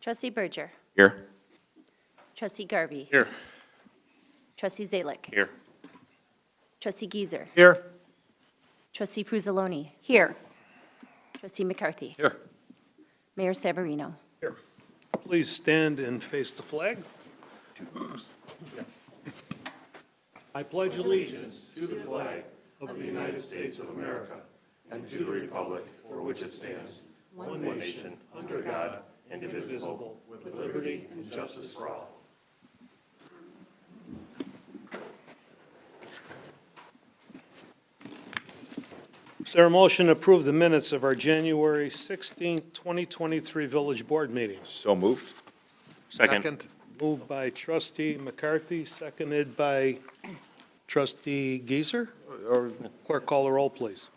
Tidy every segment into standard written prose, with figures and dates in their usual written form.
Trustee Berger. Here. Trustee Garvey. Here. Trustee Zalick. Here. Trustee Giesser. Here. Trustee Fruzzoloni. Here. Trustee McCarthy. Here. Mayor Savarino. Here. Please stand and face the flag. I pledge allegiance to the flag of the United States of America and to the republic for which it stands, one nation, under God, indivisible, with liberty and justice for all. Is there a motion to approve the minutes of our January 16th, 2023 Village Board meeting? So moved. Second. Moved by trustee McCarthy, seconded by trustee Giesser. Or clerk, call the roll, please.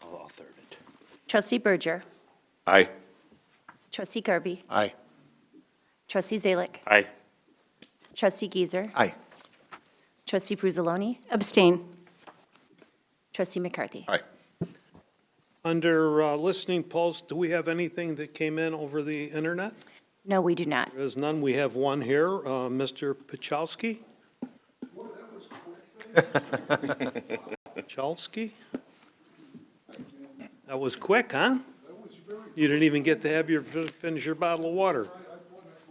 I'll third it. Trustee Berger. Aye. Trustee Garvey. Aye. Trustee Zalick. Aye. Trustee Giesser. Aye. Trustee Fruzzoloni. Abstain. Trustee McCarthy. Aye. Under listening post, do we have anything that came in over the internet? No, we do not. There is none. We have one here, Mr. Pachowski. Pachowski? That was quick, huh? You didn't even get to have finish your bottle of water.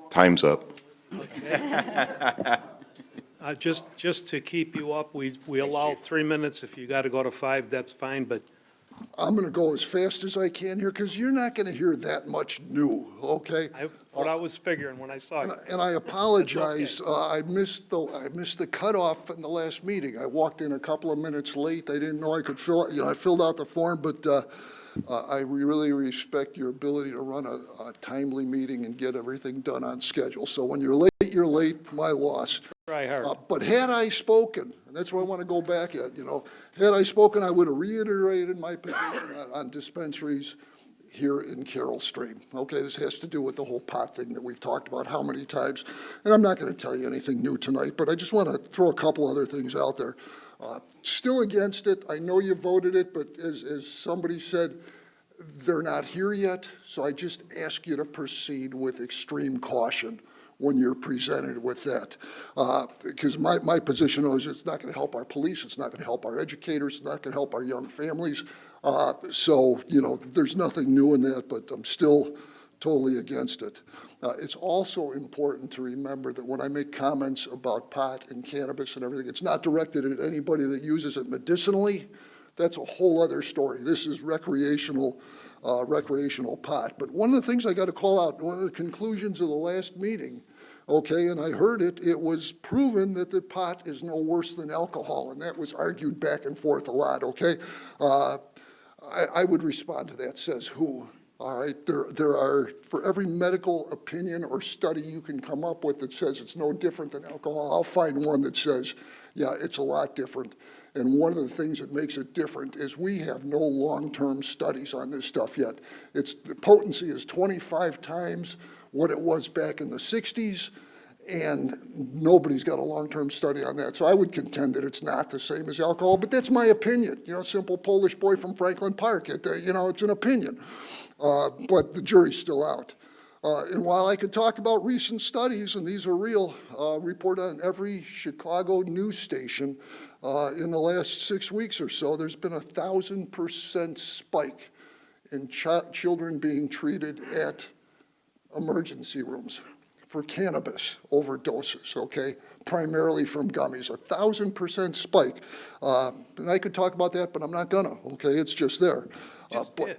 Time's up. Just to keep you up, we allow 3 minutes. If you got to go to 5, that's fine, but I'm going to go as fast as I can here because you're not going to hear that much new, okay? what I was figuring when I saw it. And I apologize. I missed the cutoff in the last meeting. I walked in a couple of minutes late. I didn't know I could I filled out the form, but I really respect your ability to run a timely meeting and get everything done on schedule. So when you're late, my loss. Try hard. But had I spoken, and that's where I want to go back at, had I spoken, I would have reiterated my position on dispensaries here in Carroll Stream. Okay, this has to do with the whole pot thing that we've talked about how many times. And I'm not going to tell you anything new tonight, but I just want to throw a couple other things out there. Still against it. I know you voted it, but as somebody said, they're not here yet. So I just ask you to proceed with extreme caution when you're presented with that. Because my position is it's not going to help our police, it's not going to help our educators, it's not going to help our young families. So, there's nothing new in that, but I'm still totally against it. It's also important to remember that when I make comments about pot and cannabis and everything, it's not directed at anybody that uses it medicinally. That's a whole other story. This is recreational pot. But one of the things I got to call out, one of the conclusions of the last meeting, okay, and I heard it was proven that the pot is no worse than alcohol, and that was argued back and forth a lot, okay? I would respond to that, says who? All right, there are, for every medical opinion or study you can come up with that says it's no different than alcohol, I'll find one that says, yeah, it's a lot different. And one of the things that makes it different is we have no long-term studies on this stuff yet. The potency is 25 times what it was back in the 60s, and nobody's got a long-term study on that. So I would contend that it's not the same as alcohol, but that's my opinion. Simple Polish boy from Franklin Park. It's an opinion, but the jury's still out. And while I could talk about recent studies, and these are real, reported on every Chicago news station in the last 6 weeks or so, there's been 1,000% spike in children being treated at emergency rooms for cannabis overdoses, okay? Primarily from gummies, 1,000% spike. And I could talk about that, but I'm not gonna, okay? It's just there. Just did.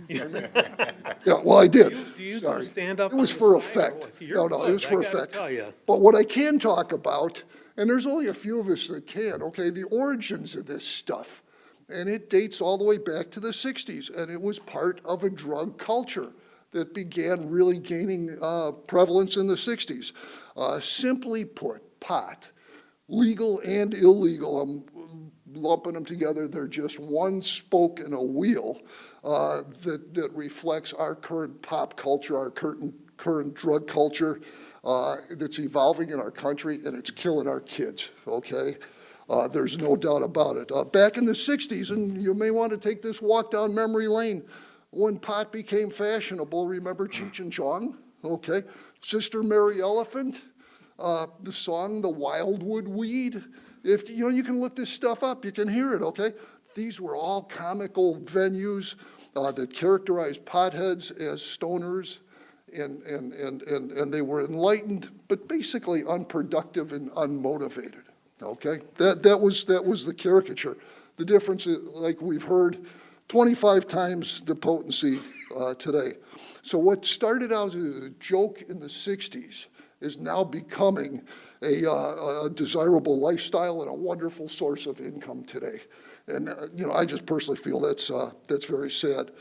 Yeah, well, I did. Do you Sorry. stand up? It was on for the side or effect. what? You're No, good. it was for I gotta effect. tell you. But what I can talk about, and there's only a few of us that can, okay, the origins of this stuff. And it dates all the way back to the 60s, and it was part of a drug culture that began really gaining prevalence in the 60s. Simply put, pot, legal and illegal, I'm lumping them together, they're just one spoke in a wheel that reflects our current pop culture, our current drug culture that's evolving in our country, and it's killing our kids, okay? There's no doubt about it. Back in the 60s, and you may want to take this walk down memory lane, when pot became fashionable, remember Cheech and Chong? okay? Sister Mary Elephant, the song, The Wildwood Weed. If, you know, you can look this stuff up, you can hear it, okay? These were all comical venues that characterized potheads as stoners, and they were enlightened, but basically unproductive and unmotivated, okay? That was the caricature. The difference is, like we've heard 25 times the potency today. So what started out as a joke in the 60s is now becoming a desirable lifestyle and a wonderful source of income today. And, you know, I just personally feel that's very sad.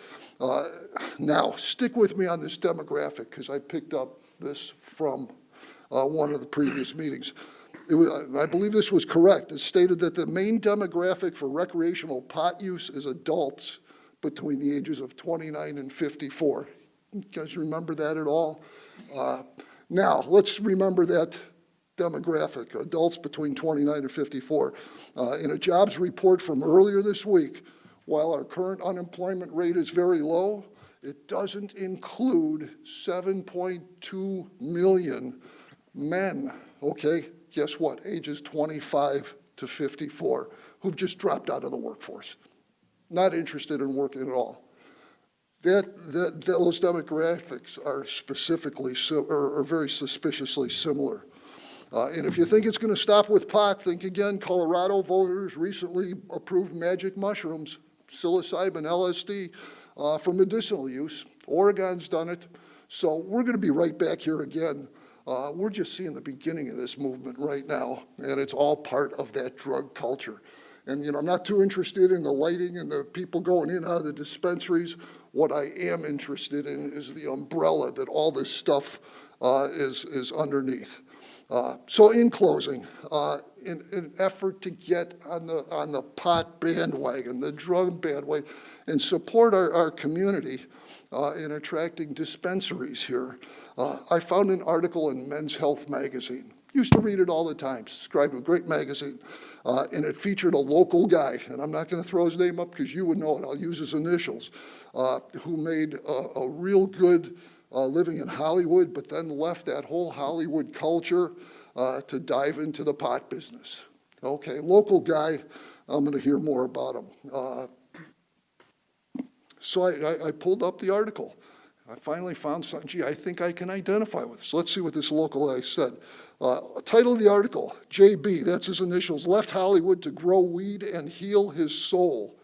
Now, stick with me on this demographic, because I picked up this from one of the previous meetings. I believe this was correct. It stated that the main demographic for recreational pot use is adults between the ages of 29 and 54. You guys remember that at all? Now, let's remember that demographic, adults between 29 and 54. In a jobs report from earlier this week, while our current unemployment rate is very low, it doesn't include 7.2 million men, okay? Guess what? Ages 25 to 54, who've just dropped out of the workforce, not interested in working at all. Those demographics are specifically, are very suspiciously similar. And if you think it's going to stop with pot, think again. Colorado voters recently approved magic mushrooms, psilocybin, LSD, for medicinal use. Oregon's done it. So we're going to be right back here again. We're just seeing the beginning of this movement right now, and it's all part of that drug culture. And, you know, I'm not too interested in the lighting and the people going in and out of the dispensaries. What I am interested in is the umbrella that all this stuff is underneath. So in closing, in an effort to get on the pot bandwagon, the drug bandwagon, and support our community in attracting dispensaries here, I found an article in Men's Health magazine. Used to read it all the time, subscribed to a great magazine, and it featured a local guy, and I'm not going to throw his name up because you would know it, I'll use his initials, who made a real good living in Hollywood, but then left that whole Hollywood culture to dive into the pot business. Okay, local guy, I'm going to hear more about him. So I pulled up the article. I finally found something, gee, I think I can identify with this. Let's see what this local guy said. Title of the article, JB, that's his initials, left Hollywood to grow weed and heal his soul.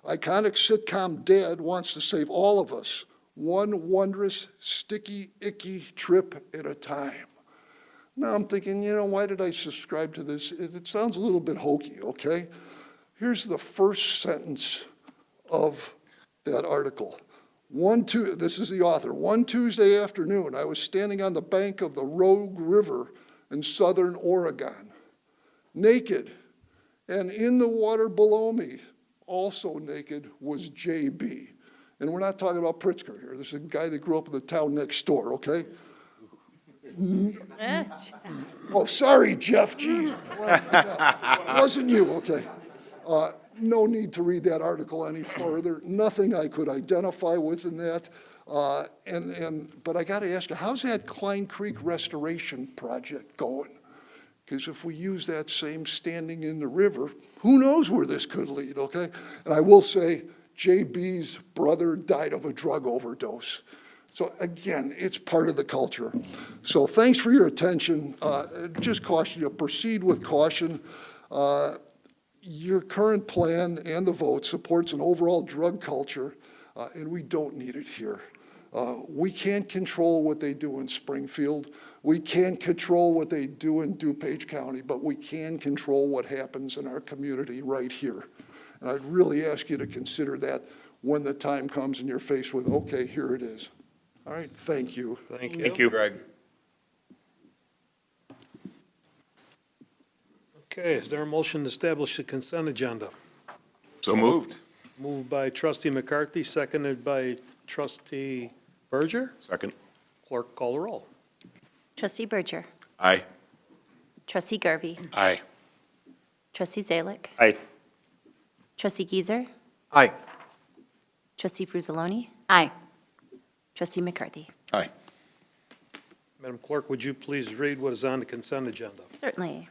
Iconic sitcom dad wants to save all of us, one wondrous, sticky, icky trip at a time. Now I'm thinking, you know, why did I subscribe to this? It sounds a little bit hokey, okay? Here's the first sentence of that article. This is the author. One Tuesday afternoon, I was standing on the bank of the Rogue River in southern Oregon, naked, and in the water below me, also naked, was JB. And we're not talking about Pritzker here. This is a guy that grew up in the town next door, okay? Oh, sorry, Jeff, geez. Wasn't you, okay. No need to read that article any further. Nothing I could identify with in that. But I got to ask you, how's that Klein Creek restoration project going? Because if we use that same standing in the river, who knows where this could lead, okay? And I will say, JB's brother died of a drug overdose. So again, it's part of the culture. So thanks for your attention. Just caution you, proceed with caution. Your current plan and the vote supports an overall drug culture, and we don't need it here. We can't control what they do in Springfield. We can't control what they do in DuPage County, but we can control what happens in our community right here. And I'd really ask you to consider that when the time comes and you're faced with, okay, here it is. All right, thank you. Thank you. Thank you, Greg. Okay, is there a motion to establish the consent agenda? So moved. Moved by trustee McCarthy, seconded by trustee Berger. Second. Clerk, call the roll. Trustee Berger. Aye. Trustee Garvey. Aye. Trustee Zalick. Aye. Trustee Geezer. Aye. Trustee Frusaloni. Aye. Trustee McCarthy. Aye. Madam Clerk, would you please read what is on the consent agenda? Certainly.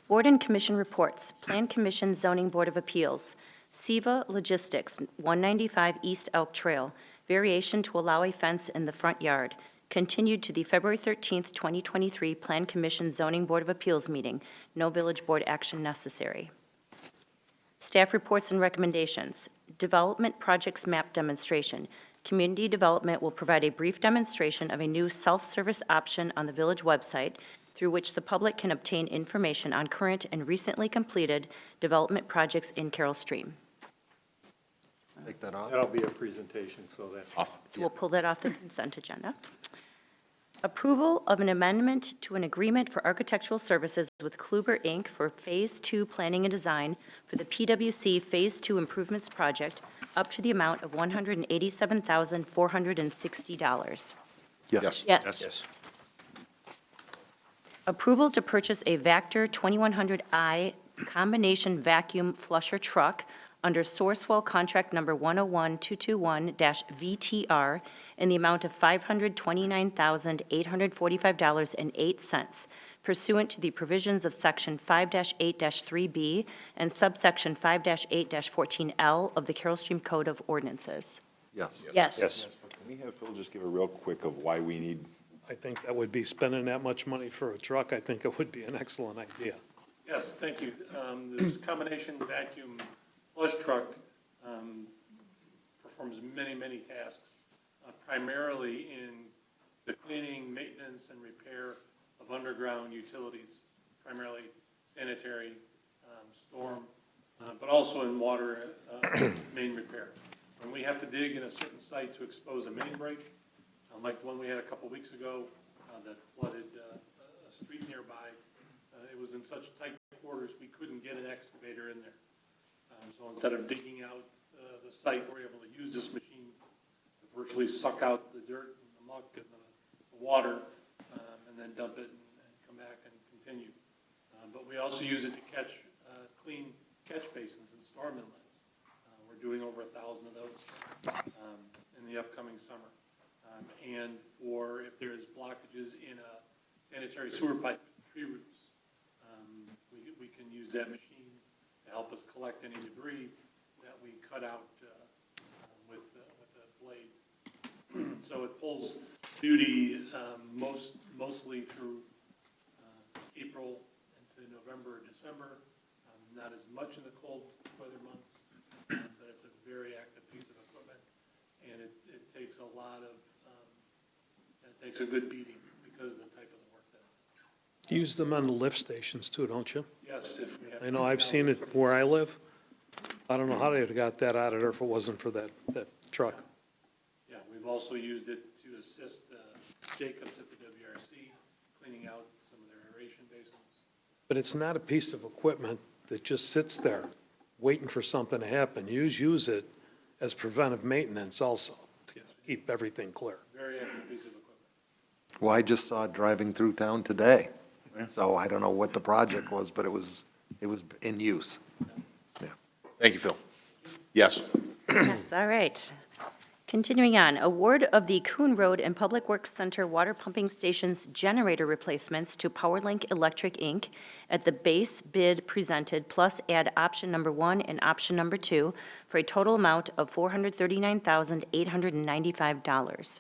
Board and Commission reports. Plan Commission Zoning Board of Appeals. Siva Logistics, 195 East Elk Trail. Variation to allow a fence in the front yard. Continued to the February 13th, 2023 Plan Commission Zoning Board of Appeals meeting. No village board action necessary. Staff reports and recommendations. Development Projects Map Demonstration. Community Development will provide a brief demonstration of a new self-service option on the village website through which the public can obtain information on current and recently completed development projects in Carroll Stream. Take that off. That'll be a presentation, so that's. So we'll pull that off the consent agenda. Approval of an amendment to an agreement for architectural services with Kluber, Inc. for Phase 2 Planning and Design for the PWC Phase 2 Improvements Project up to the amount of $187,460. Yes. Yes. Approval to purchase a Vactor 2100i combination vacuum flusher truck under Sourcewell Contract Number 101221-VTR in the amount of $529,845.08 pursuant to the provisions of Section 5-8-3B and subsection 5-8-14L of the Carroll Stream Code of Ordinances. Yes. Yes. Can we have Phil just give a real quick of why we need, I think that would be spending that much money for a truck. I think it would be an excellent idea. Yes, thank you. This combination vacuum flush truck performs many, many tasks, primarily in the cleaning, maintenance, and repair of underground utilities, primarily sanitary, storm, but also in water main repair. When we have to dig in a certain site to expose a main break, like the one we had a couple weeks ago that flooded a street nearby, it was in such tight quarters, we couldn't get an excavator in there. So instead of digging out the site, we're able to use this machine to virtually suck out the dirt and the muck and the water, and then dump it and come back and continue. But we also use it to catch, clean catch basins and storm inlets. We're doing over 1,000 of those in the upcoming summer. And for if there's blockages in a sanitary sewer pipe, tree roots, we can use that machine to help us collect any debris that we cut out with the blade. So it pulls duty mostly through April into November or December, not as much in the cold weather months, but it's a very active piece of equipment, and it takes a lot of, it takes a good beating because of the type of the work that it You use them on the lift stations too, don't you? does. Yes, if we have. I know, I've seen it where I live. I don't know how they'd have got that out of there if it wasn't for that truck. Yeah, we've also used it to assist Jacobs at the WRC, cleaning out some of their aeration basins. But it's not a piece of equipment that just sits there waiting for something to happen. You use it as preventive maintenance also, to keep everything clear. Very active piece of equipment. Well, I just saw it driving through town today. So I don't know what the project was, but it was in use. thank you, Phil. Yes. Yes, all right. Continuing on, award of the Coon Road and Public Works Center water pumping stations generator replacements to PowerLink Electric, Inc. at the base bid presented, plus add option number 1 and option number 2 for a total amount of $439,895.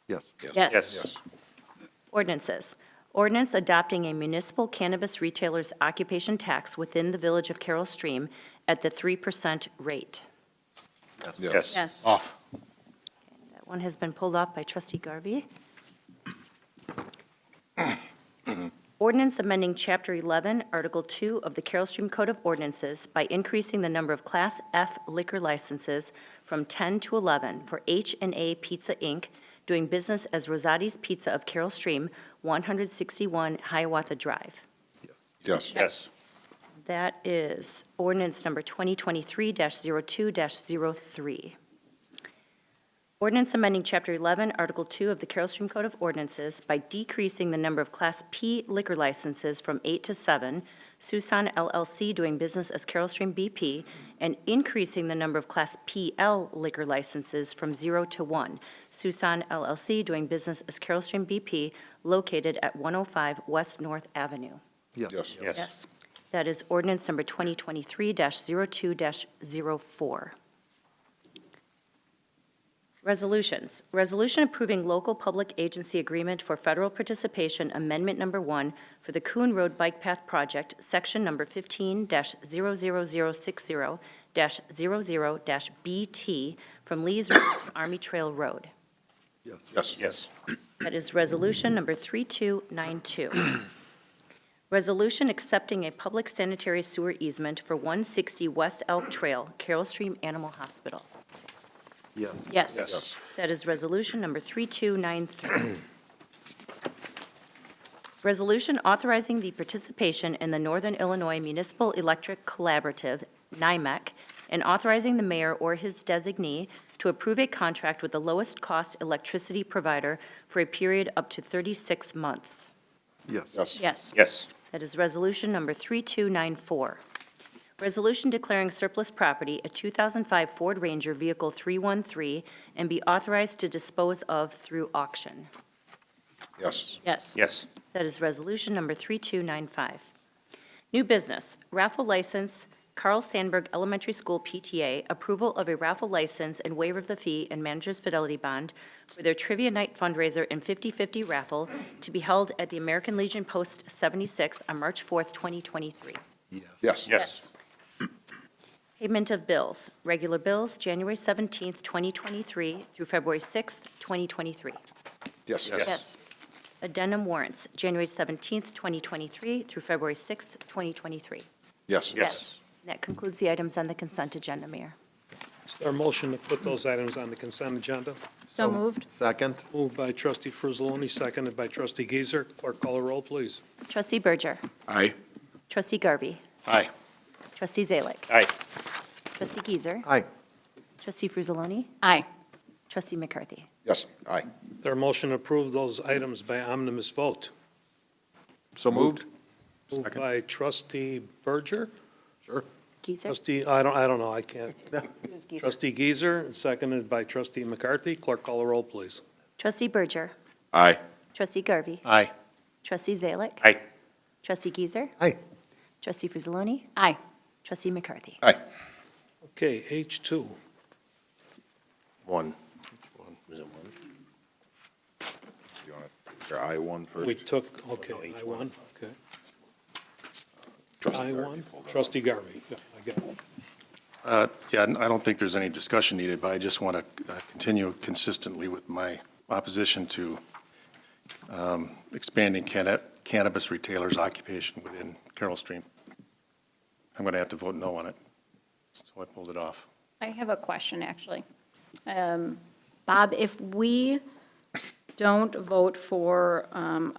Yes. Yes. Ordinances. Ordinance adopting a municipal cannabis retailer's occupation tax within the Village of Carroll Stream at the 3% rate. Yes. Yes. Off. That one has been pulled off by trustee Garvey. Ordinance amending Chapter 11, Article 2 of the Carroll Stream Code of Ordinances by increasing the number of Class F liquor licenses from 10 to 11 for H&A Pizza, Inc., doing business as Rosati's Pizza of Carroll Stream, 161 Hiawatha Drive. Yes. That is ordinance number 2023-02-03. Ordinance amending Chapter 11, Article 2 of the Carroll Stream Code of Ordinances by decreasing the number of Class P liquor licenses from 8 to 7 Susan LLC doing business as Carroll Stream BP, and increasing the number of Class PL liquor licenses from 0 to 1. Susan LLC doing business as Carroll Stream BP located at 105 West North Avenue. Yes. Yes. That is ordinance number 2023-02-04. Resolutions. Resolution approving local public agency agreement for federal participation, Amendment Number 1, for the Coon Road Bike Path Project, Section Number 15-00060-00-BT, from Lee's Road to Army Trail Road. Yes. Yes. That is Resolution Number 3292. Resolution accepting a public sanitary sewer easement for 160 West Elk Trail, Carroll Stream Animal Hospital. Yes. Yes. Yes. That is Resolution Number 3293. Resolution authorizing the participation in the Northern Illinois Municipal Electric Collaborative, NIMEC, and authorizing the mayor or his designee to approve a contract with the lowest-cost electricity provider for a period up to 36 months. Yes. Yes. Yes. Yes. That is Resolution Number 3294. Resolution declaring surplus property, a 2005 Ford Ranger Vehicle 313, and be authorized to dispose of through auction. Yes. Yes. Yes. That is Resolution Number 3295. New business, raffle license, Carl Sandburg Elementary School PTA, approval of a raffle license and waiver of the fee and manager's fidelity bond for their Trivia Night fundraiser and 50/50 raffle to be held at the American Legion Post 76 on March 4th, 2023. Yes. Yes. Payment of bills. Regular bills, January 17th, 2023 through February 6th, 2023. Yes. Yes. Addendum warrants, January 17th, 2023 through February 6th, 2023. Yes. Yes. That concludes the items on the consent agenda, Mayor. Is there a motion to put those items on the consent agenda? So moved. Second? Moved by trustee Frizzaloni, seconded by trustee Geezer. Clerk, call the roll, please. Trustee Berger. Aye. Trustee Garvey. Aye. Trustee Zalek. Aye. Trustee Geezer. Aye. Trustee Frizzaloni. Aye. Trustee McCarthy. Yes. Aye. Is there a motion to approve those items by omnibus vote? So moved? Moved by trustee Berger. Sure. Geezer. Trustee, I don't know, I can't. Trustee Geezer, seconded by trustee McCarthy. Clerk, call the roll, please. Trustee Berger. Aye. Trustee Garvey. Aye. Trustee Zalek. Aye. Trustee Geezer. Aye. Trustee Frizzaloni. Aye. Trustee McCarthy. Aye. Okay, H2. One. Was it one? You want to, your I one first? We took, okay, No, H1. I1, okay. Trustee Garvey I1, pulled it trustee Garvey, yeah, I got it. Yeah, I don't think there's any discussion needed, but I just want to continue consistently with my opposition to expanding cannabis retailers' occupation within Carroll Stream. I'm going to have to vote no on it, so I pulled it off. I have a question, actually. Bob, if we don't vote for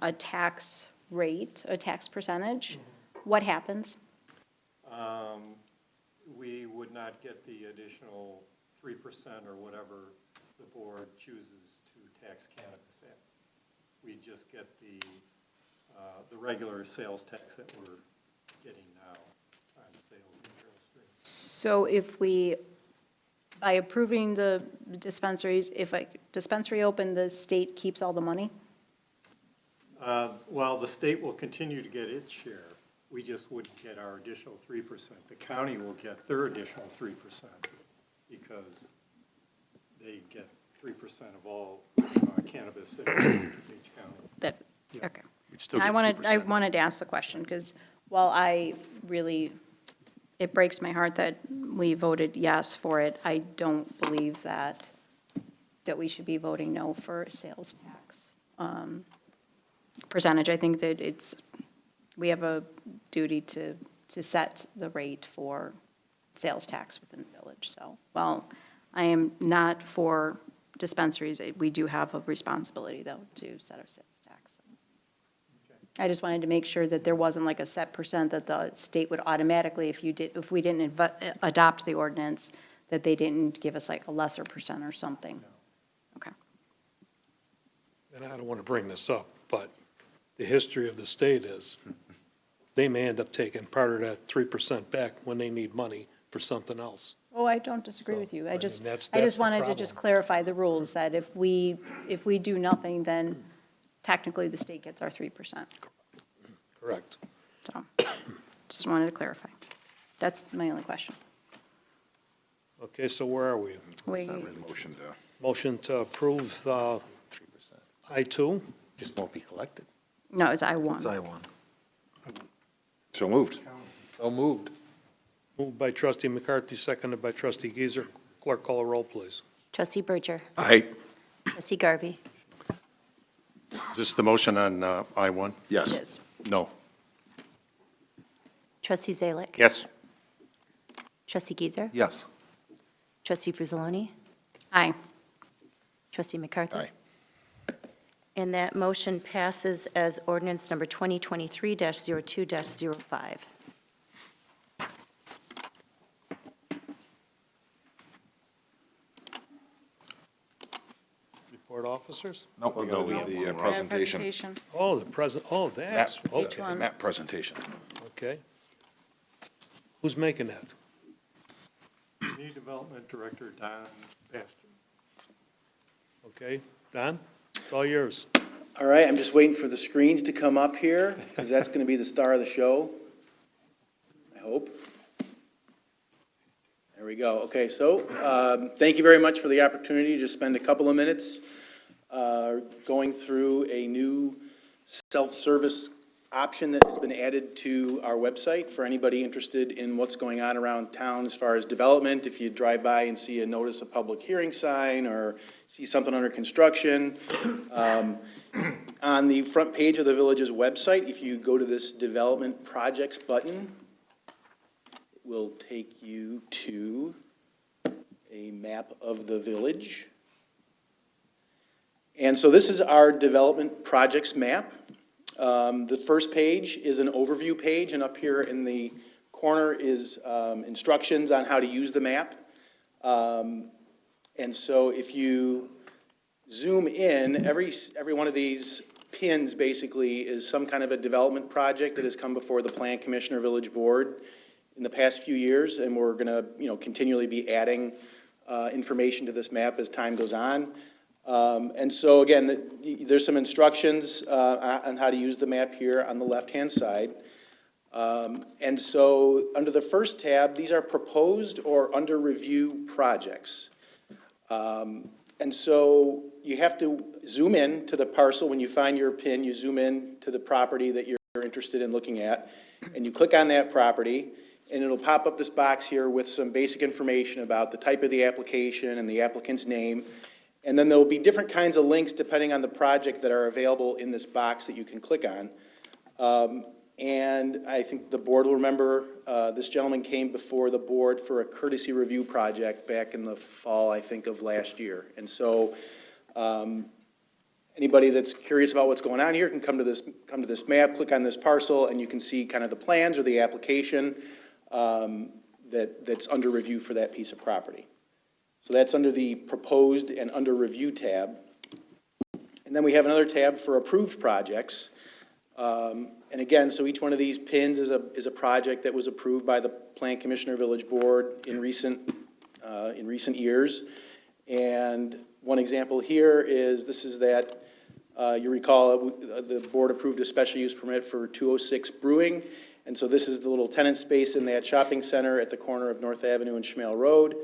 a tax rate, a tax percentage, what happens? We would not get the additional 3% or whatever the board chooses to tax cannabis at. We just get the regular sales tax that we're getting now on sales in Carroll Stream. So if we, by approving the dispensaries, if a dispensary open, the state keeps all the money? Well, the state will continue to get its share. We just wouldn't get our additional 3%. The county will get their additional 3% because they get 3% of all cannabis sales in each county. That, okay. You'd still I get wanted, 2%. I wanted to ask the question, because while I really, it breaks my heart that we voted yes for it, I don't believe that we should be voting no for sales tax percentage. I think that we have a duty to set the rate for sales tax within the village. So, while I am not for dispensaries, we do have a responsibility, though, to set our sales tax. I just wanted to make sure that there wasn't like a set percent that the state would automatically, if we didn't adopt the ordinance, that they didn't give us like a lesser percent or something. Okay. And I don't want to bring this up, but the history of the state is they may end up taking part of that 3% back when they need money for something else. Oh, I don't disagree So, with you. I I mean, just, that's- I that's just the wanted to problem. just clarify the rules, that if we do nothing, then technically the state gets our 3%. Correct. So, just wanted to clarify. That's my only question. Okay, so where are we? Motion to, Motion to approve I-2? Just won't be collected. No, it's I-1. It's I-1. so moved. So moved. Moved by trustee McCarthy, seconded by trustee Geezer. Clerk, call a roll, please. Trustee Berger. Aye. Trustee Garvey. Is this the motion on I-1? Yes. It is. No. Trustee Zalick. Yes. Trustee Geezer. Yes. Trustee Frizzaloni. Aye. Trustee McCarthy. Aye. And that motion passes as ordinance number 2023-02-05. Report officers? Nope, we gotta do the presentation. Oh, the present, oh, that's, Map, okay, one. map presentation. okay. Who's making that? Community Development Director Don Bastian. Okay, Don, it's all yours. All right, I'm just waiting for the screens to come up here, because that's going to be the star of the show. I hope. There we go. Okay, so thank you very much for the opportunity to just spend a couple of minutes going through a new self-service option that has been added to our website for anybody interested in what's going on around town as far as development. If you drive by and see a notice of public hearing sign or see something under construction, on the front page of the village's website, if you go to this development projects button, it will take you to a map of the village. And so this is our development projects map. The first page is an overview page, and up here in the corner is instructions on how to use the map. And so if you zoom in, every one of these pins basically is some kind of a development project that has come before the Plan Commissioner Village Board in the past few years, and we're gonna, continually be adding information to this map as time goes on. And so again, there's some instructions on how to use the map here on the left-hand side. And so under the first tab, these are proposed or under review projects. And so you have to zoom in to the parcel. When you find your pin, you zoom in to the property that you're interested in looking at, and you click on that property, and it'll pop up this box here with some basic information about the type of the application and the applicant's name. And then there will be different kinds of links depending on the project that are available in this box that you can click on. And I think the board will remember, this gentleman came before the board for a courtesy review project back in the fall, I think, of last year. And so, anybody that's curious about what's going on here can come to this map, click on this parcel, and you can see kind of the plans or the application that's under review for that piece of property. So that's under the proposed and under review tab. And then we have another tab for approved projects. And again, so each one of these pins is a project that was approved by the Plan Commissioner Village Board in recent years. And one example here is, this is that, you recall, the board approved a special use permit for 206 Brewing. And so this is the little tenant space in that shopping center at the corner of North Avenue and Schmale Road.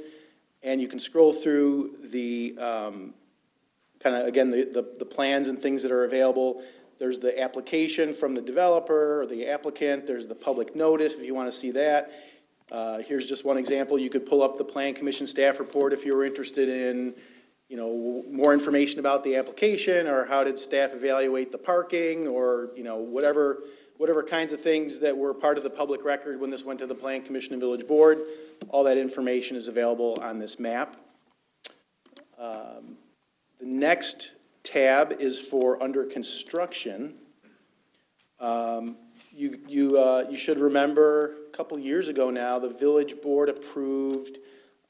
And you can scroll through the, kind of, again, the plans and things that are available. There's the application from the developer or the applicant. There's the public notice if you want to see that. Here's just one example. You could pull up the Plan Commission staff report if you were interested in, more information about the application, or how did staff evaluate the parking, or, whatever kinds of things that were part of the public record when this went to the Plan Commission and Village Board. All that information is available on this map. The next tab is for under construction. You should remember a couple years ago now, the Village Board approved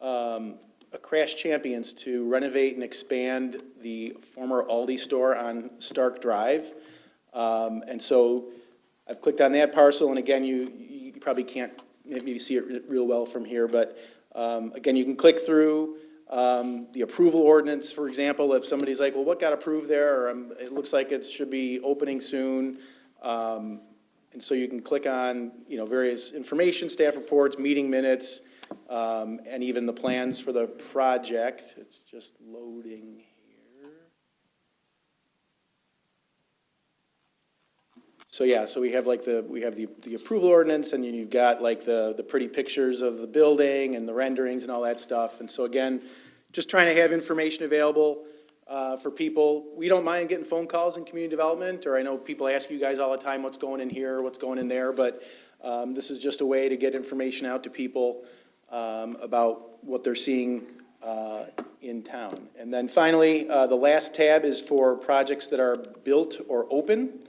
a Crash Champions to renovate and expand the former Aldi store on Stark Drive. And so I've clicked on that parcel, and again, you probably can't maybe see it real well from here, but again, you can click through the approval ordinance, for example, if somebody's like, well, what got approved there, or it looks like it should be opening soon. And so you can click on, various information, staff reports, meeting minutes, and even the plans for the project. It's just loading here. So yeah, so we have the approval ordinance, and then you've got like the pretty pictures of the building and the renderings and all that stuff. And so again, just trying to have information available for people. We don't mind getting phone calls in community development, or I know people ask you guys all the time, what's going in here, what's going in there, but this is just a way to get information out to people about what they're seeing in town. And then finally, the last tab is for projects that are built or open.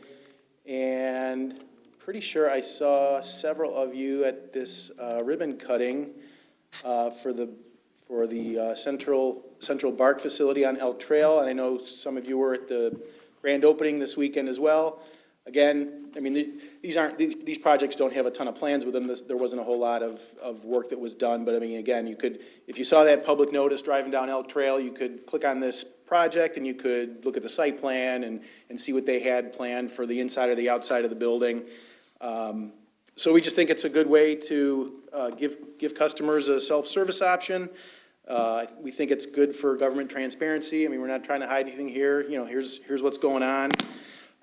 And pretty sure I saw several of you at this ribbon cutting for the Central Bark facility on Elk Trail, and I know some of you were at the grand opening this weekend as well. Again, I mean, these projects don't have a ton of plans with them. There wasn't a whole lot of work that was done, but I mean, again, you could, if you saw that public notice driving down Elk Trail, you could click on this project and you could look at the site plan and see what they had planned for the inside or the outside of the building. So we just think it's a good way to give customers a self-service option. We think it's good for government transparency. I mean, we're not trying to hide anything here. Here's what's going on.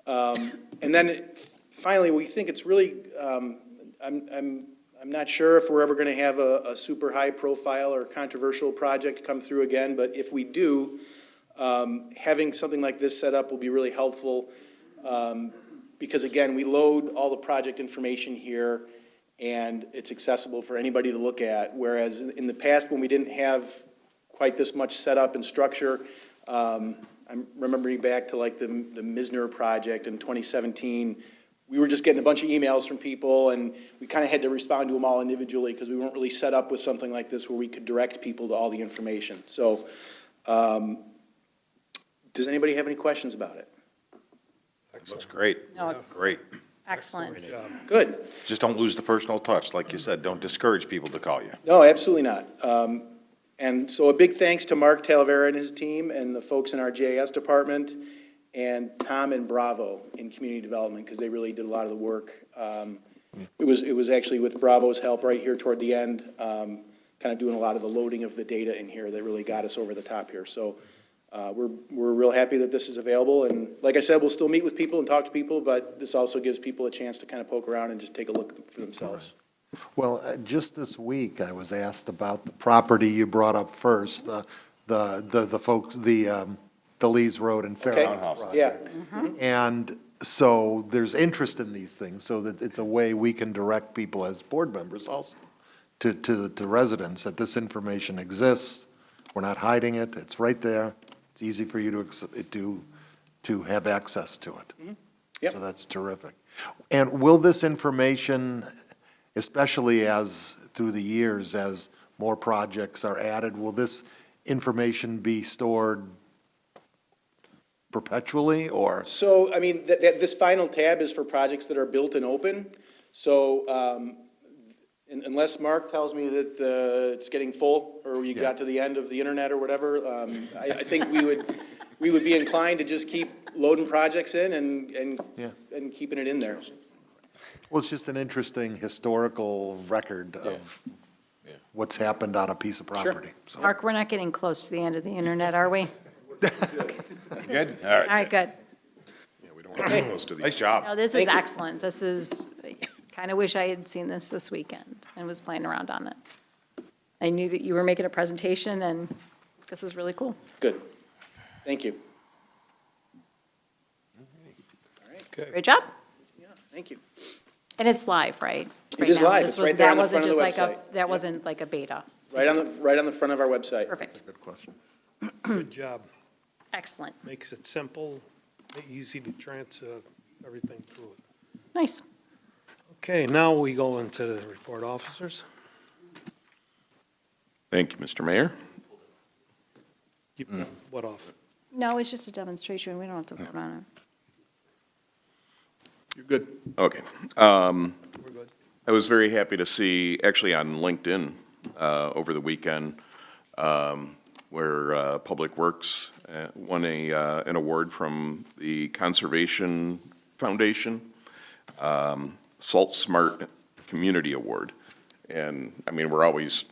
And then finally, we think it's really, I'm not sure if we're ever going to have a super high profile or controversial project come through again, but if we do, having something like this set up will be really helpful. Because again, we load all the project information here and it's accessible for anybody to look at. Whereas in the past, when we didn't have quite this much set up and structure, I'm remembering back to like the Misner project in 2017, we were just getting a bunch of emails from people and we kind of had to respond to them all individually because we weren't really set up with something like this where we could direct people to all the information. So does anybody have any questions about it? Looks great. No, it's Great. excellent. Good. Just don't lose the personal touch. Like you said, don't discourage people to call you. No, absolutely not. And so a big thanks to Mark Talavera and his team and the folks in our JAS department and Tom and Bravo in community development because they really did a lot of the work. It was actually with Bravo's help right here toward the end, kind of doing a lot of the loading of the data in here that really got us over the top here. So we're real happy that this is available. And like I said, we'll still meet with people and talk to people, but this also gives people a chance to kind of poke around and just take a look for themselves. Well, just this week, I was asked about the property you brought up first, the folks, the Lees Road and Okay. Fairhouse project. Yeah. And so there's interest in these things, so that it's a way we can direct people as board members also to residents that this information exists. We're not hiding it. It's right there. It's easy for you to have access to it. Yep. So that's terrific. And will this information, especially as through the years, as more projects are added, will this information be stored perpetually or? So, I mean, this final tab is for projects that are built and open. So, unless Mark tells me that it's getting full, or we got to the end of the internet or whatever, I think we would be inclined to just keep loading projects in and keeping it in there. Well, it's just an interesting historical record of what's happened on a piece of property. So- Mark, we're not getting close to the end of the internet, are we? Good? All All right. right, good. Yeah, we don't want to get close to the. Nice job. No, this is Thank you. excellent. This is, kind of wish I had seen this weekend and was playing around on it. I knew that you were making a presentation, and this is really cool. Good. Thank you. Great job. Yeah, thank you. And it's live, right? It is now. live. This It's was- right there on that the front of wasn't the just like website. That wasn't like a beta. Right on the front of our website. Perfect. Good question. Good job. Excellent. Makes it simple, easy to everything through it. Nice. Okay, now we go into the report officers. Thank you, Mr. Mayor. Keep what off? No, it's just a demonstration. We don't have to vote on it. You're good. Okay. We're good. I was very happy to see, actually on LinkedIn, over the weekend, where Public Works won an award from the Conservation Foundation, Salt Smart Community Award. And, I mean, we're always,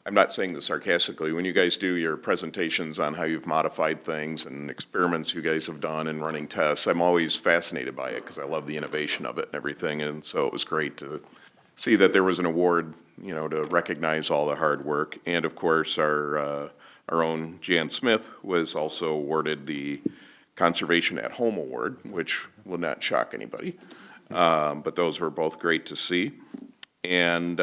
I'm not saying this sarcastically, when you guys do your presentations on how you've modified things and experiments you guys have done in running tests, I'm always fascinated by it because I love the innovation of it and everything. And so it was great to see that there was an award, you know, to recognize all the hard work. And of course, our own Jan Smith was also awarded the Conservation at Home Award, which will not shock anybody. But those were both great to see. And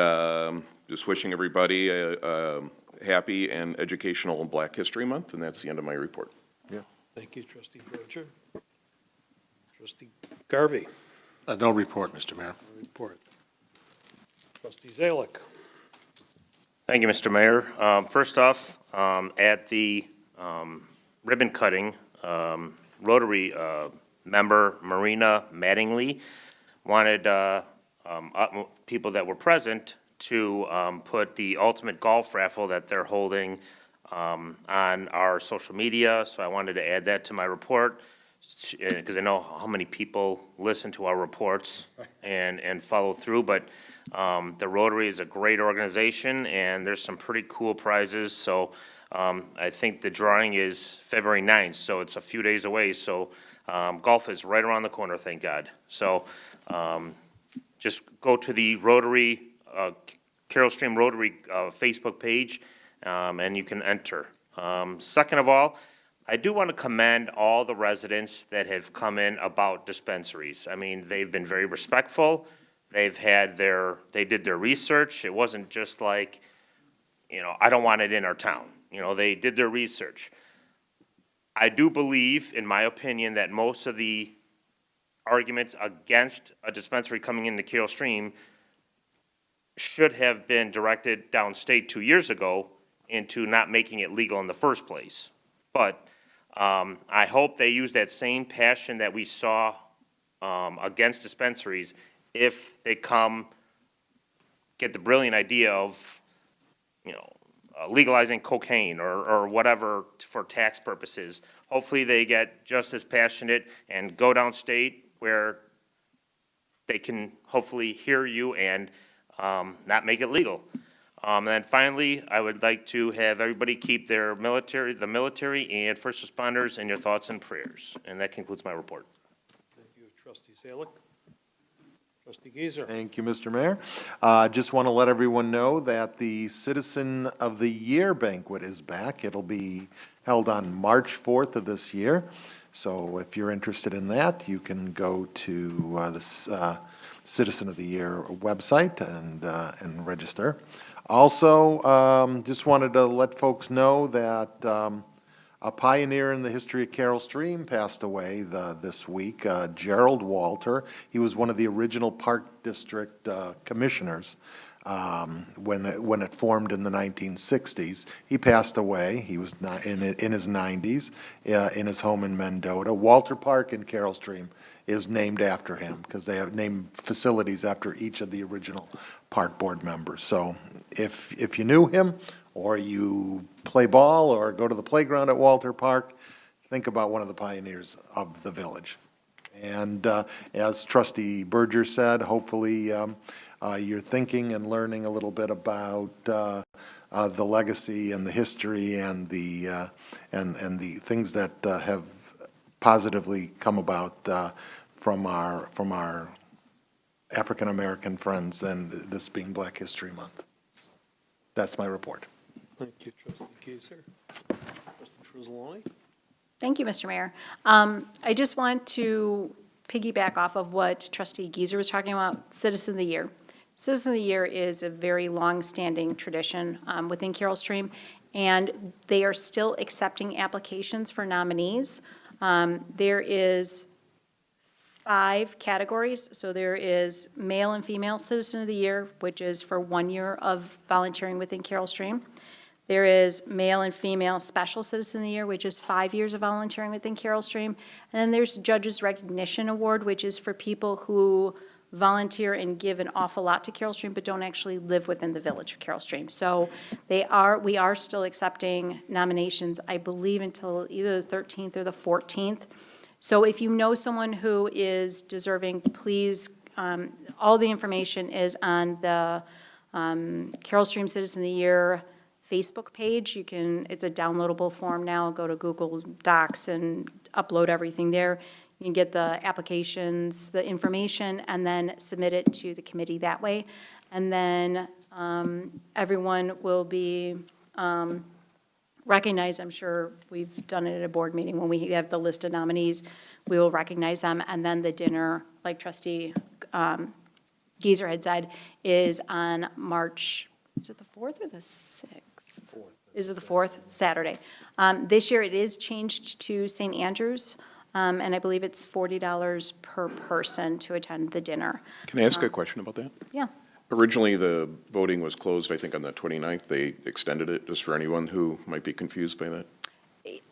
just wishing everybody a happy and educational Black History Month, and that's the end of my report. Thank you, trustee Brocher. Trustee Garvey, No report, Mr. Mayor. report. Trustee Zalik. Thank you, Mr. Mayor. First off, at the ribbon cutting, Rotary member Marina Mattingly wanted people that were present to put the ultimate golf raffle that they're holding on our social media, so I wanted to add that to my report, because I know how many people listen to our reports and follow through, but the Rotary is a great organization, and there's some pretty cool prizes, so I think the drawing is February 9th, so it's a few days away, so golf is right around the corner, thank God. So just go to the Rotary, Carroll Stream Rotary Facebook page, and you can enter. Second of all, I do want to commend all the residents that have come in about dispensaries. I mean, they've been very respectful. They did their research. It wasn't just like, you know, I don't want it in our town. You know, they did their research. I do believe, in my opinion, that most of the arguments against a dispensary coming into Carroll Stream should have been directed downstate 2 years ago into not making it legal in the first place. But I hope they use that same passion that we saw against dispensaries if they get the brilliant idea of, you know, legalizing cocaine or whatever for tax purposes. Hopefully they get just as passionate and go downstate where they can hopefully hear you and not make it legal. And then finally, I would like to have everybody keep the military and first responders in your thoughts and prayers. And that concludes my report. Thank you, trustee Zalik. Trustee Gieser. Thank you, Mr. Mayor. Just want to let everyone know that the Citizen of the Year banquet is back. It'll be held on March 4th of this year. So if you're interested in that, you can go to the Citizen of the Year website and register. Also, just wanted to let folks know that a pioneer in the history of Carroll Stream passed away this week, Gerald Walter. He was one of the original Park District commissioners when it formed in the 1960s. He passed away. He was in his 90s in his home in Mendota. Walter Park in Carroll Stream is named after him because they have named facilities after each of the original park board members. So if you knew him, or you play ball or go to the playground at Walter Park, think about one of the pioneers of the village. And as Trustee Berger said, hopefully you're thinking and learning a little bit about the legacy and the history and the things that have positively come about from our African American friends, and this being Black History Month. That's my report. Thank you, trustee Gieser. Trustee Fruzzoloni. Thank you, Mr. Mayor. I just want to piggyback off of what trustee Gieser was talking about, Citizen of the Year. Citizen of the Year is a very long-standing tradition within Carroll Stream, and they are still accepting applications for nominees. There is 5 categories. So there is male and female Citizen of the Year, which is for 1 year of volunteering within Carroll Stream. There is male and female special citizen of the year, which is 5 years of volunteering within Carroll Stream. And then there's Judges Recognition Award, which is for people who volunteer and give an awful lot to Carroll Stream, but don't actually live within the village of Carroll Stream. So we are still accepting nominations, I believe, until either the 13th or the 14th. So if you know someone who is deserving, please, all the information is on the Carroll Stream Citizen of the Year Facebook page. It's a downloadable form now. Go to Google Docs and upload everything there. You can get the applications, the information, and then submit it to the committee that way. And then everyone will be recognized. I'm sure we've done it at a board meeting. When we have the list of nominees, we will recognize them. And then the dinner, like Trustee Geezer had said, is on March, is it the 4th or the 6th? Is it the 4th? Saturday. This year it is changed to St. Andrews. And I believe it's $40 per person to attend the dinner. Can I ask a question about that? Yeah. Originally, the voting was closed, I think, on the 29th. They extended it, just for anyone who might be confused by that.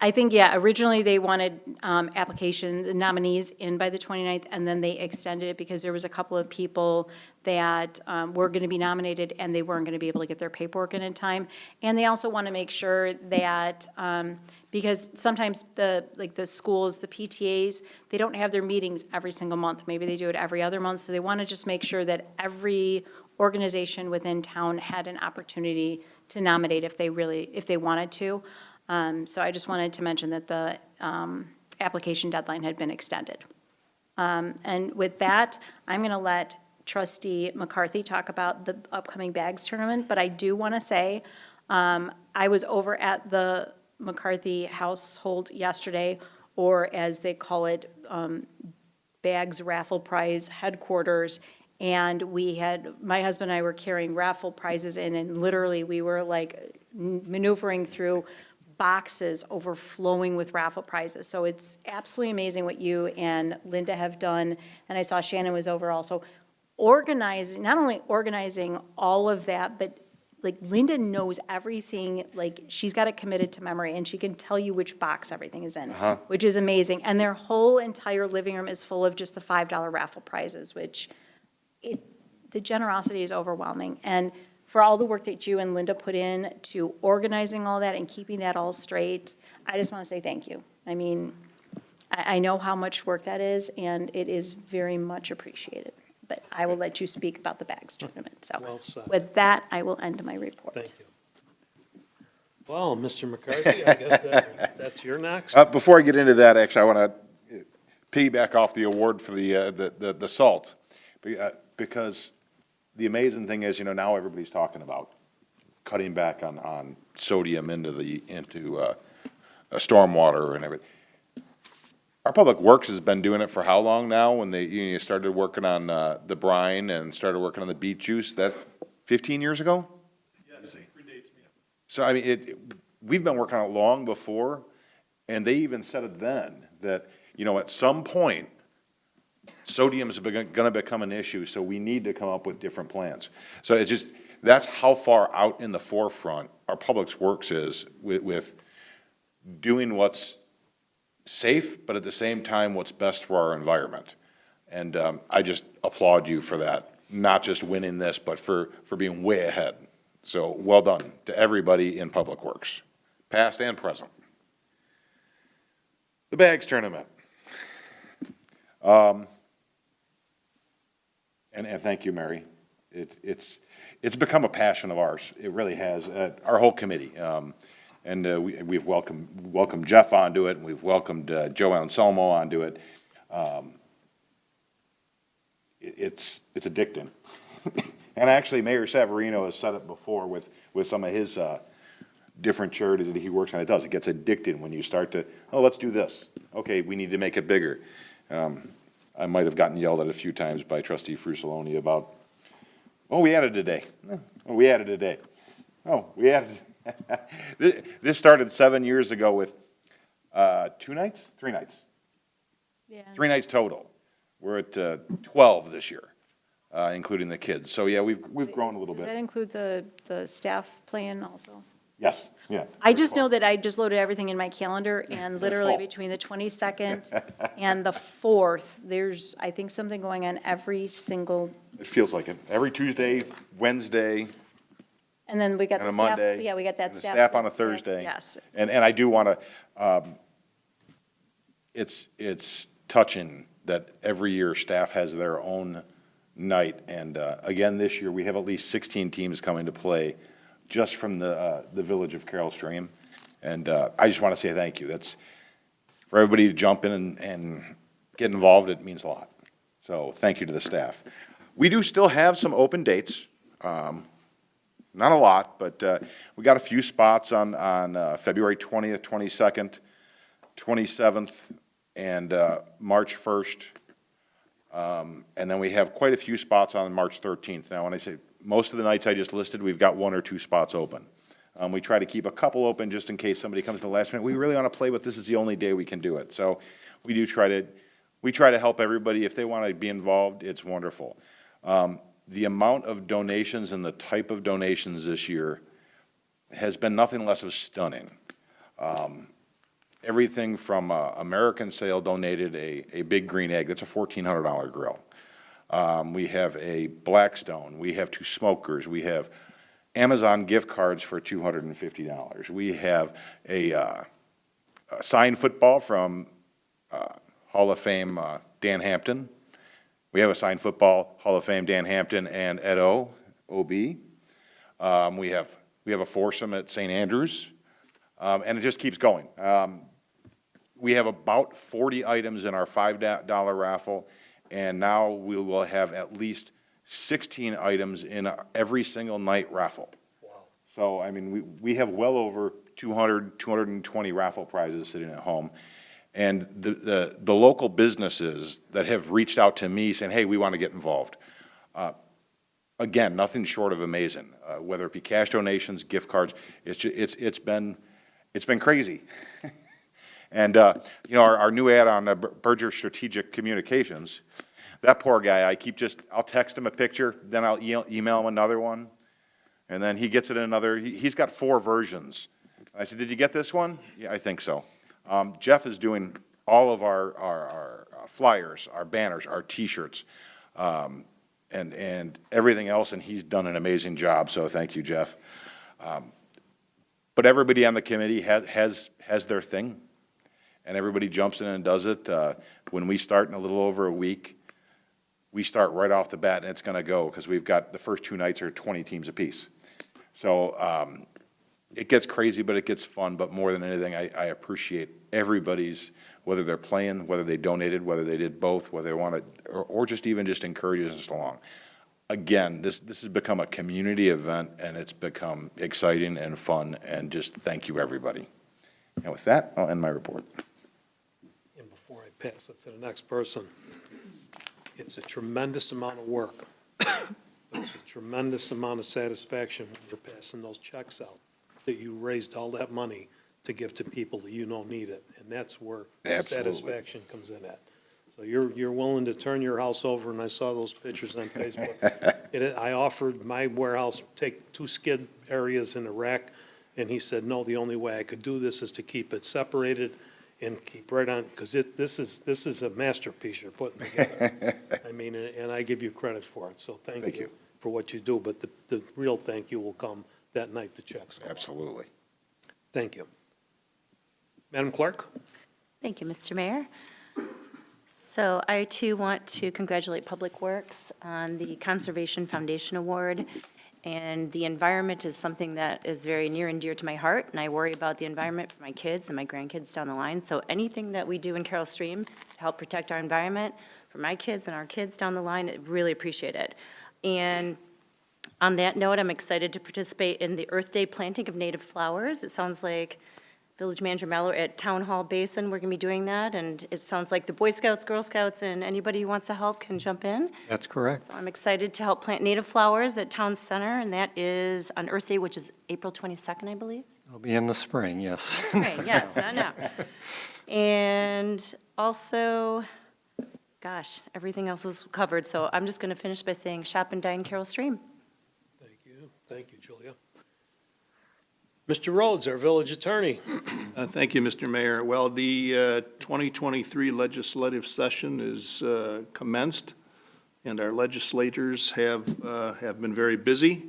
I think, yeah, originally they wanted nominees in by the 29th, and then they extended it because there was a couple of people that were going to be nominated, and they weren't going to be able to get their paperwork in time. And they also want to make sure that, because sometimes the schools, the PTAs, they don't have their meetings every single month. Maybe they do it every other month, so they want to just make sure that every organization within town had an opportunity to nominate if they wanted to. So I just wanted to mention that the application deadline had been extended. And with that, I'm going to let Trustee McCarthy talk about the upcoming bags tournament, but I do want to say, I was over at the McCarthy household yesterday, or as they call it, Bags Raffle Prize Headquarters, and my husband and I were carrying raffle prizes in, and literally we were like maneuvering through boxes overflowing with raffle prizes. So it's absolutely amazing what you and Linda have done, and I saw Shannon was over also. Not only organizing all of that, but like Linda knows everything, like she's got it committed to memory, and she can tell you which box everything is in, which is amazing. And their whole entire living room is full of just the $5 raffle prizes, which the generosity is overwhelming. And for all the work that you and Linda put in to organizing all that and keeping that all straight, I just want to say thank you. I mean, I know how much work that is, and it is very much appreciated. But I will let you speak about the bags tournament. So Well said. with that, I will end my report. Thank you. Well, Mr. McCarthy, I guess that's your next. Before I get into that, actually, I want to piggyback off the award for the salt. Because the amazing thing is, now everybody's talking about cutting back on sodium into stormwater and everything. Our Public Works has been doing it for how long now? When they started working on the brine and started working on the beet juice, that 15 years ago? Yes, it predates me. So, I mean, we've been working on it long before, and they even said it then, that, at some point, sodium is going to become an issue, so we need to come up with different plans. So it's just, that's how far out in the forefront our Public Works is with doing what's safe, but at the same time, what's best for our environment. And I just applaud you for that, not just winning this, but for being way ahead. So well done to everybody in Public Works, past and present. The bags tournament. And thank you, Mary. It's become a passion of ours. It really has. Our whole committee. And we've welcomed Jeff onto it, and we've welcomed Joe Anselmo onto it. It's addicting. And actually, Mayor Savarino has said it before with some of his different charities that he works on. It gets addicting when you start to, let's do this. Okay, we need to make it bigger. I might have gotten yelled at a few times by Trustee Frusaloni about, we added a day. We added a day. We added. This started 7 years ago with 3 nights? Yeah. 3 nights total. We're at 12 this year, including the kids. So yeah, we've grown a little Does that bit. include the staff plan also? Yes, yeah. I just know that I just loaded everything in my calendar, and literally full. between the 22nd and the 4th, there's, I think, something going on every single, It feels like it. Every Tuesday, Wednesday, and then we got and the a staff. Monday. Yeah, we got that and the staff. Staff on a staff- Thursday. Yes. And I do want to, it's touching that every year staff has their own night. And again, this year, we have at least 16 teams coming to play just from the village of Carroll Stream. And I just want to say thank you. That's, for everybody to jump in and get involved, it means a lot. So thank you to the staff. We do still have some open dates. Not a lot, but we got a few spots on February 20th, 22nd, 27th, and March 1st. And then we have quite a few spots on March 13th. Now, when I say most of the nights I just listed, we've got 1 or 2 spots open. We try to keep a couple open just in case somebody comes to the last minute. We really want to play, but this is the only day we can do it. So we do try to help everybody. If they want to be involved, it's wonderful. The amount of donations and the type of donations this year has been nothing less of stunning. Everything from American Sale donated a big green egg. That's a $1,400 grill. We have a Blackstone. We have 2 smokers. We have Amazon gift cards for $250. We have a signed football from Hall of Fame Dan Hampton. We have a signed football Hall of Fame Dan Hampton and Ed O, OB. We have a foursome at St. Andrews, and it just keeps going. We have about 40 items in our $5 raffle, and now we will have at least 16 items in every single night raffle. Wow. So, I mean, we have well over 220 raffle prizes sitting at home. And the local businesses that have reached out to me saying, hey, we want to get involved. Again, nothing short of amazing, whether it be cash donations, gift cards, it's been crazy. And, our new ad on Berger Strategic Communications, that poor guy, I'll text him a picture, then I'll email him another one, and then he gets it in another, he's got 4 versions. I said, did you get this one? Yeah, I think so. Jeff is doing all of our flyers, our banners, our T-shirts, and everything else, and he's done an amazing job, so thank you, Jeff. But everybody on the committee has their thing, and everybody jumps in and does it. When we start in a little over a week, we start right off the bat, and it's going to go, because we've got, the first 2 nights are 20 teams apiece. So it gets crazy, but it gets fun. But more than anything, I appreciate everybody's, whether they're playing, whether they donated, whether they did both, whether they wanted, or just even just encourages us along. Again, this has become a community event, and it's become exciting and fun, and just thank you, everybody. And with that, I'll end my report. And before I pass it to the next person, it's a tremendous amount of work. It's a tremendous amount of satisfaction when you're passing those checks out, that you raised all that money to give to people that you know need it. And that's where the Absolutely. satisfaction comes in at. So you're willing to turn your house over, and I saw those pictures on Facebook. I offered my warehouse, take 2 skid areas in a rack, and he said, no, the only way I could do this is to keep it separated and keep right on, because this is a masterpiece you're putting together. I mean, and I give you credit for it, so thank you for what you do. But the real thank you will come that night the checks go out. Absolutely. Thank you. Madam Clerk? Thank you, Mr. Mayor. So I too want to congratulate Public Works on the Conservation Foundation Award. And the environment is something that is very near and dear to my heart, and I worry about the environment for my kids and my grandkids down the line. So anything that we do in Carroll Stream to help protect our environment for my kids and our kids down the line, I really appreciate it. And on that note, I'm excited to participate in the Earth Day planting of native flowers. It sounds like Village Manager Mello at Town Hall Basin, we're going to be doing that, and it sounds like the Boy Scouts, Girl Scouts, and anybody who wants to help can jump in. That's correct. So I'm excited to help plant native flowers at Town Center, and that is on Earth Day, which is April 22nd, I believe. It'll be in the spring, yes. Spring, yes, I know. And also, gosh, everything else was covered, so I'm just going to finish by saying shop and dine Carroll Stream. Thank you. Thank you, Julia. Mr. Rhodes, our village attorney. Thank you, Mr. Mayor. Well, the 2023 legislative session is commenced, and our legislators have been very busy.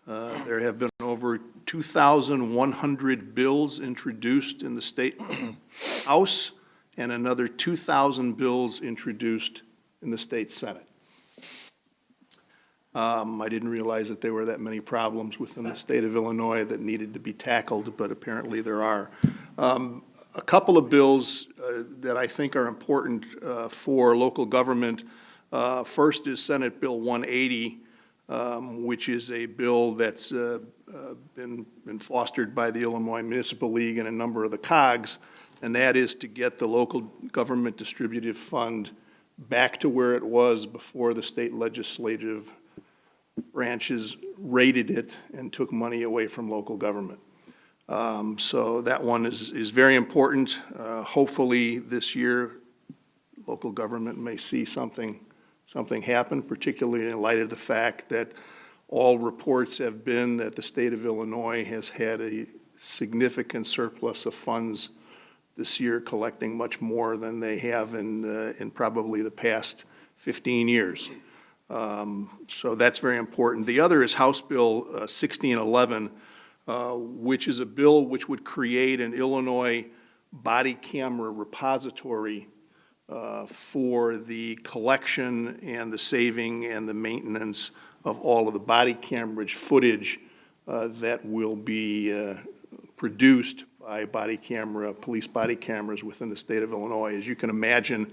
There have been over 2,100 bills introduced in the State House and another 2,000 bills introduced in the State Senate. I didn't realize that there were that many problems within the state of Illinois that needed to be tackled, but apparently there are. A couple of bills that I think are important for local government. First is Senate Bill 180, which is a bill that's been fostered by the Illinois Municipal League and a number of the COGs, and that is to get the local government distributive fund back to where it was before the state legislative branches raided it and took money away from local government. So that one is very important. Hopefully this year, local government may see something happen, particularly in light of the fact that all reports have been that the state of Illinois has had a significant surplus of funds this year, collecting much more than they have in probably the past 15 years. So that's very important. The other is House Bill 1611, which is a bill which would create an Illinois body camera repository for the collection and the saving and the maintenance of all of the body camera footage that will be produced by police body cameras within the state of Illinois. As you can imagine,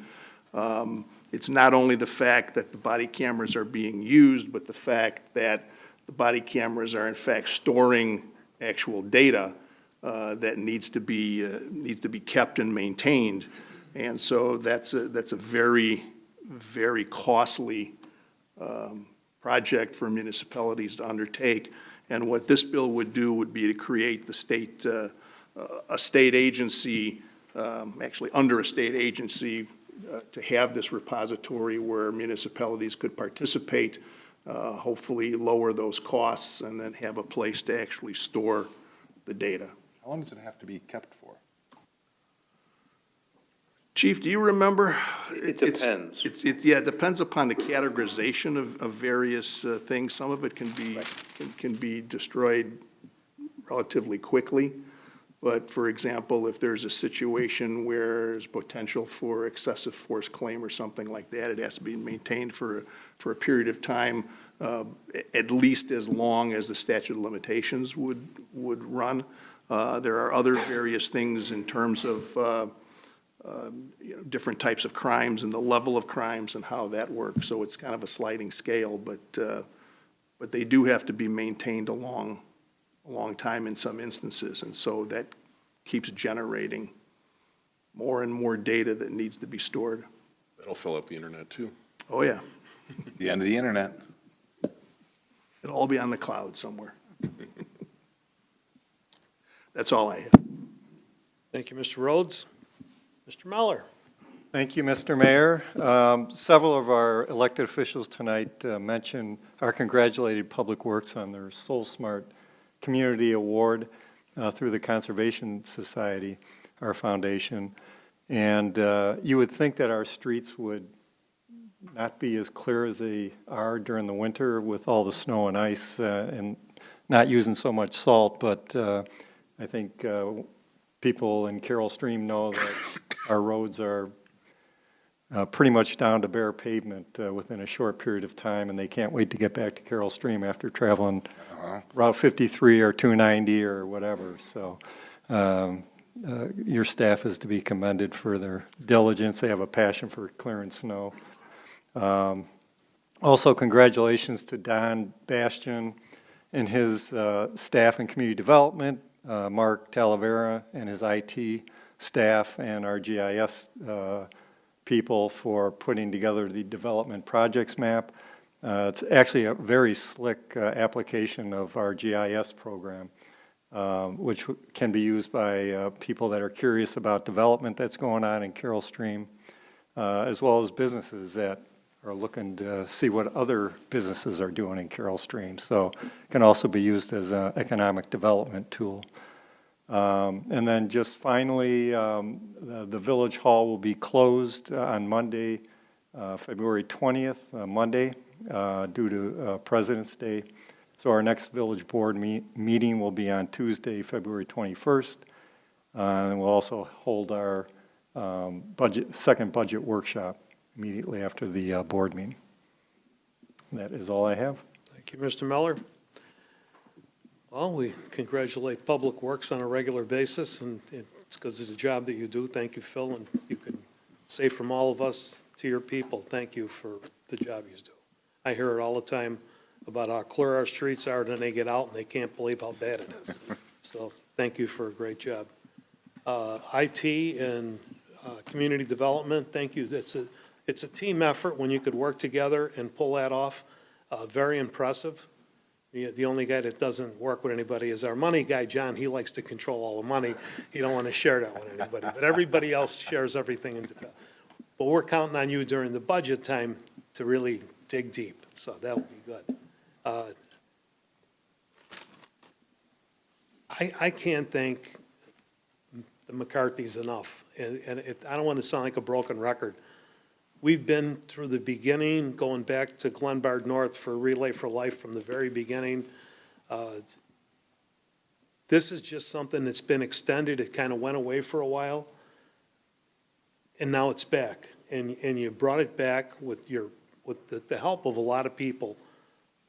it's not only the fact that the body cameras are being used, but the fact that the body cameras are in fact storing actual data that needs to be kept and maintained. And so that's a very, very costly project for municipalities to undertake. And what this bill would do would be to create a state agency, actually under a state agency, to have this repository where municipalities could participate, hopefully lower those costs, and then have a place to actually store the data. How long does it have to be kept for? Chief, do you remember? It depends. Yeah, it depends upon the categorization of various things. Some of it can be destroyed relatively quickly. But for example, if there's a situation where there's potential for excessive force claim or something like that, it has to be maintained for a period of time, at least as long as the statute of limitations would run. There are other various things in terms of different types of crimes and the level of crimes and how that works. So it's kind of a sliding scale, but they do have to be maintained a long time in some instances, and so that keeps generating more and more data that needs to be stored. That'll fill up the internet too. Oh, yeah. The end of the internet. It'll all be on the cloud somewhere. That's all I have. Thank you, Mr. Rhodes. Mr. Meller. Thank you, Mr. Mayor. Several of our elected officials tonight mentioned or congratulated Public Works on their Soul Smart Community Award through the Conservation Society, our foundation. And you would think that our streets would not be as clear as they are during the winter with all the snow and ice and not using so much salt, but I think people in Carroll Stream know that our roads are pretty much down to bare pavement within a short period of time, and they can't wait to get back to Carroll Stream after traveling Route 53 or 290 or whatever. So your staff is to be commended for their diligence. They have a passion for clearing snow. Also, congratulations to Don Bastian and his staff in community development, Mark Talavera and his IT staff, and our GIS people for putting together the development projects map. It's actually a very slick application of our GIS program, which can be used by people that are curious about development that's going on in Carroll Stream, as well as businesses that are looking to see what other businesses are doing in Carroll Stream. So it can also be used as an economic development tool. And then just finally, the Village Hall will be closed on Monday, February 20th, Monday, due to President's Day. So our next Village Board meeting will be on Tuesday, February 21st. And we'll also hold our second budget workshop immediately after the board meeting. That is all I have. Thank you, Mr. Miller. Well, we congratulate Public Works on a regular basis, and it's because of the job that you do. Thank you, Phil, and you can say from all of us to your people, thank you for the job you do. I hear it all the time about how clear our streets are, then they get out and they can't believe how bad it is. So thank you for a great job. IT and community development, thank you. It's a team effort when you could work together and pull that off. Very impressive. The only guy that doesn't work with anybody is our money guy, John. He likes to control all the money. He don't want to share that with anybody. But everybody else shares everything. But we're counting on you during the budget time to really dig deep. So that'll be good. I can't thank the McCarthys enough. And I don't want to sound like a broken record. We've been through the beginning, going back to Glenbard North for Relay for Life from the very beginning. This is just something that's been extended. It kind of went away for a while, and now it's back. And you brought it back with the help of a lot of people.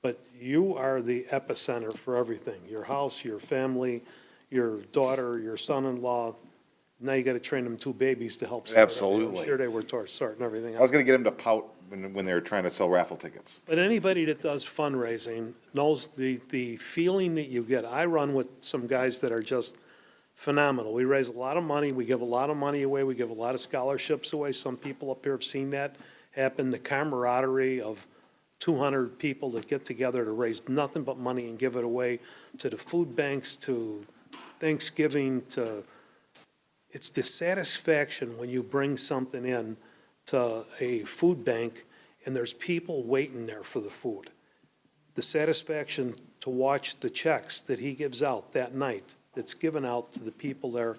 But you are the epicenter for everything. Your house, your family, your daughter, your son-in-law. Now you got to train them 2 babies to help. Absolutely. I'm sure they were sorting everything out. I was gonna get him to pout when they were trying to sell raffle tickets. But anybody that does fundraising knows the feeling that you get. I run with some guys that are just phenomenal. We raise a lot of money, we give a lot of money away, we give a lot of scholarships away. Some people up here have seen that happen, the camaraderie of 200 people that get together to raise nothing but money and give it away to the food banks, to Thanksgiving, to, it's the satisfaction when you bring something in to a food bank and there's people waiting there for the food. The satisfaction to watch the checks that he gives out that night, that's given out to the people there.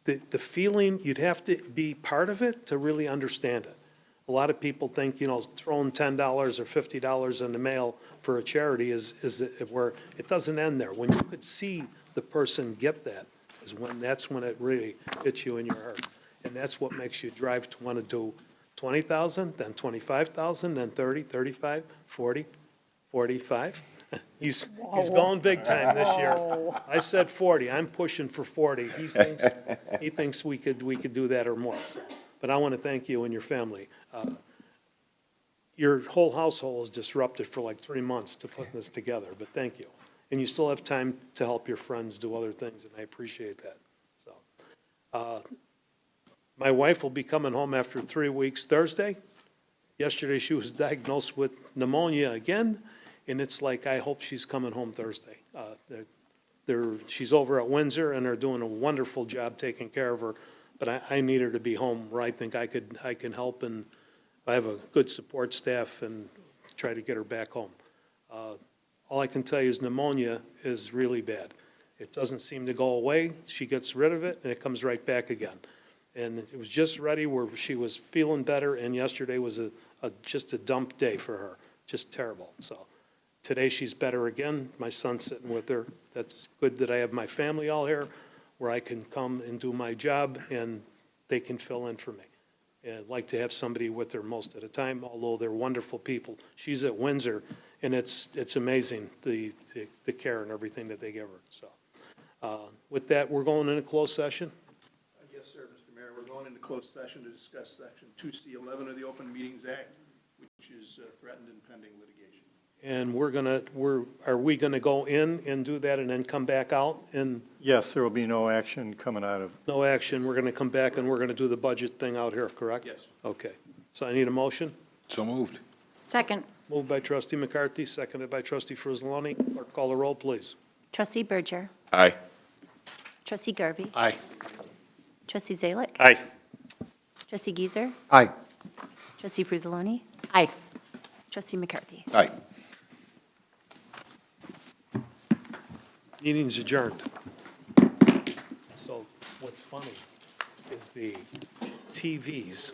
The feeling, you'd have to be part of it to really understand it. A lot of people think, throwing $10 or $50 in the mail for a charity is where, it doesn't end there. When you could see the person get that, that's when it really hits you in your heart. And that's what makes you drive to want to do 20,000, then 25,000, then 30, 35, 40, 45. He's going big time this year. I said 40, I'm pushing for 40. He thinks we could do that or more. But I want to thank you and your family. Your whole household is disrupted for like 3 months to put this together, but thank you. And you still have time to help your friends do other things, and I appreciate that. So, my wife will be coming home after 3 weeks Thursday. Yesterday, she was diagnosed with pneumonia again, and it's like, I hope she's coming home Thursday. She's over at Windsor, and they're doing a wonderful job taking care of her, but I need her to be home where I think I can help, and I have a good support staff and try to get her back home. All I can tell you is pneumonia is really bad. It doesn't seem to go away. She gets rid of it, and it comes right back again. And it was just ready where she was feeling better, and yesterday was just a dump day for her, just terrible. So today she's better again. My son's sitting with her. That's good that I have my family all here where I can come and do my job, and they can fill in for me. And I'd like to have somebody with her most of the time, although they're wonderful people. She's at Windsor, and it's amazing, the care and everything that they give her. So with that, we're going into closed session. Yes, sir, Mr. Mayor. We're going into closed session to discuss Section 2C11 of the Open Meetings Act, which is threatened and pending litigation. And are we gonna go in and do that and then come back out? And Yes, there will be no action coming out of. no action, we're gonna come back and we're gonna do the budget thing out here, correct? Yes. Okay. So I need a motion. So moved. Second. Moved by trustee McCarthy, seconded by trustee Frizzaloni. Clerk, call the roll, please. Trustee Berger. Aye. Trustee Garvey. Aye. Trustee Zalick. Aye. Trustee Giesser. Aye. Trustee Frizzaloni. Aye. Trustee McCarthy. Aye. Meeting's adjourned. So what's funny is the TVs